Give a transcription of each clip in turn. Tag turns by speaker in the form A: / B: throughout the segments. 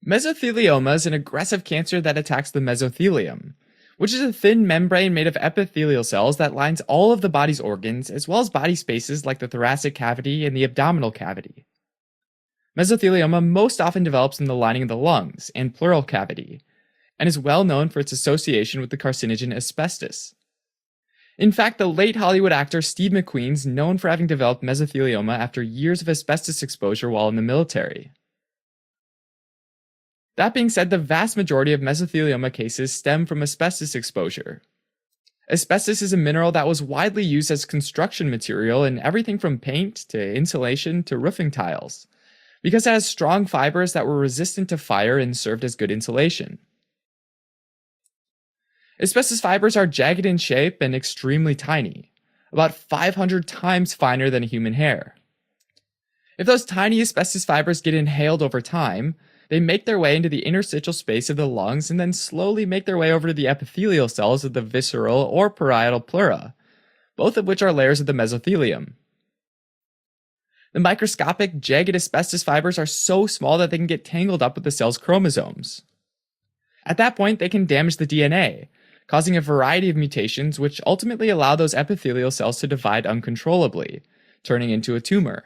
A: Mesothelioma is an aggressive cancer that attacks the mesothelium, which is a thin membrane made of epithelial cells that lines all of the body's organs, as well as body spaces like the thoracic cavity and the abdominal cavity. Mesothelioma most often develops in the lining of the lungs and pleural cavity, and is well known for its association with the carcinogen asbestos. In fact, the late Hollywood actor Steve McQueen's known for having developed mesothelioma after years of asbestos exposure while in the military. That being said, the vast majority of mesothelioma cases stem from asbestos exposure. Asbestos is a mineral that was widely used as construction material in everything from paint to insulation to roofing tiles, because it has strong fibers that were resistant to fire and served as good insulation. Asbestos fibers are jagged in shape and extremely tiny, about 500 times finer than a human hair. If those tiny asbestos fibers get inhaled over time, they make their way into the interstitial space of the lungs and then slowly make their way over to the epithelial cells of the visceral or parietal pleura, both of which are layers of the mesothelium. The microscopic, jagged asbestos fibers are so small that they can get tangled up with the cell's chromosomes. At that point, they can damage the DNA, causing a variety of mutations which ultimately allow those epithelial cells to divide uncontrollably, turning into a tumor.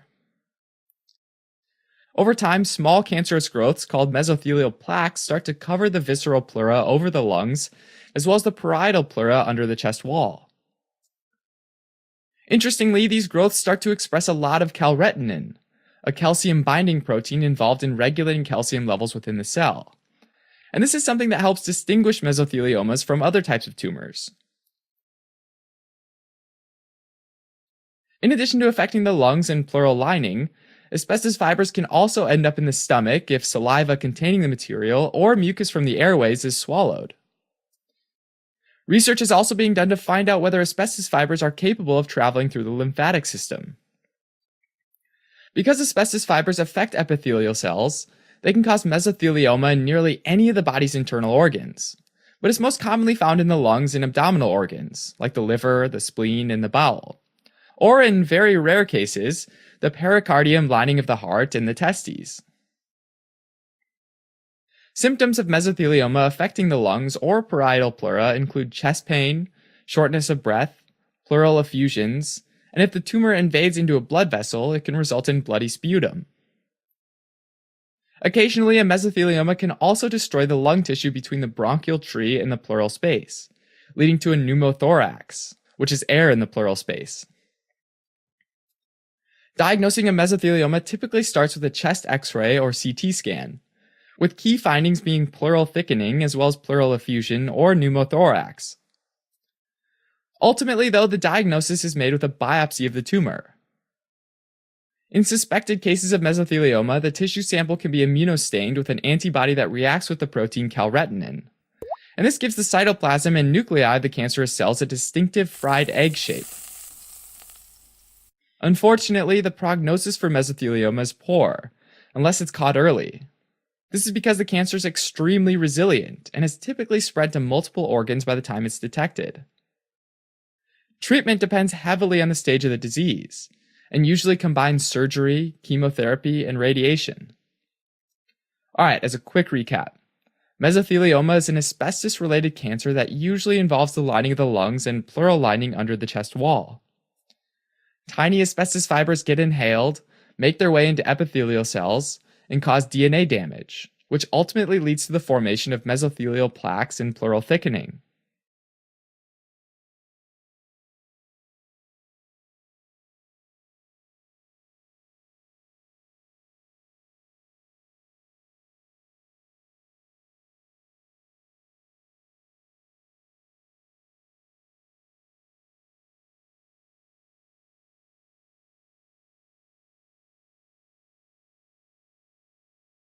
A: Over time, small cancerous growths called mesothelial plaques start to cover the visceral pleura over the lungs, as well as the parietal pleura under the chest wall. Interestingly, these growths start to express a lot of calretinin, a calcium binding protein involved in regulating calcium levels within the cell. And this is something that helps distinguish mesotheliomas from other types of tumors. In addition to affecting the lungs and pleural lining, asbestos fibers can also end up in the stomach if saliva containing the material or mucus from the airways is swallowed. Research is also being done to find out whether asbestos fibers are capable of traveling through the lymphatic system. Because asbestos fibers affect epithelial cells, they can cause mesothelioma in nearly any of the body's internal organs, but it's most commonly found in the lungs and abdominal organs, like the liver, the spleen, and the bowel, or in very rare cases, the pericardium lining of the heart and the testes. Symptoms of mesothelioma affecting the lungs or parietal pleura include chest pain, shortness of breath, pleural effusions, and if the tumor invades into a blood vessel, it can result in bloody sputum. Occasionally, a mesothelioma can also destroy the lung tissue between the bronchial tree and the pleural space, leading to a pneumothorax, which is air in the pleural space. Diagnosing a mesothelioma typically starts with a chest X-ray or CT scan, with key findings being pleural thickening as well as pleural effusion or pneumothorax. Ultimately, though, the diagnosis is made with a biopsy of the tumor. In suspected cases of mesothelioma, the tissue sample can be immunostained with an antibody that reacts with the protein calretinin, and this gives the cytoplasm and nuclei of the cancerous cells a distinctive fried egg shape. Unfortunately, the prognosis for mesothelioma is poor, unless it's caught early. This is because the cancer is extremely resilient and is typically spread to multiple organs by the time it's detected. Treatment depends heavily on the stage of the disease, and usually combines surgery, chemotherapy, and radiation. Alright, as a quick recap, mesothelioma is an asbestos-related cancer that usually involves the lining of the lungs and pleural lining under the chest wall. Tiny asbestos fibers get inhaled, make their way into epithelial cells, and cause DNA damage, which ultimately leads to the formation of mesothelial plaques and pleural thickening.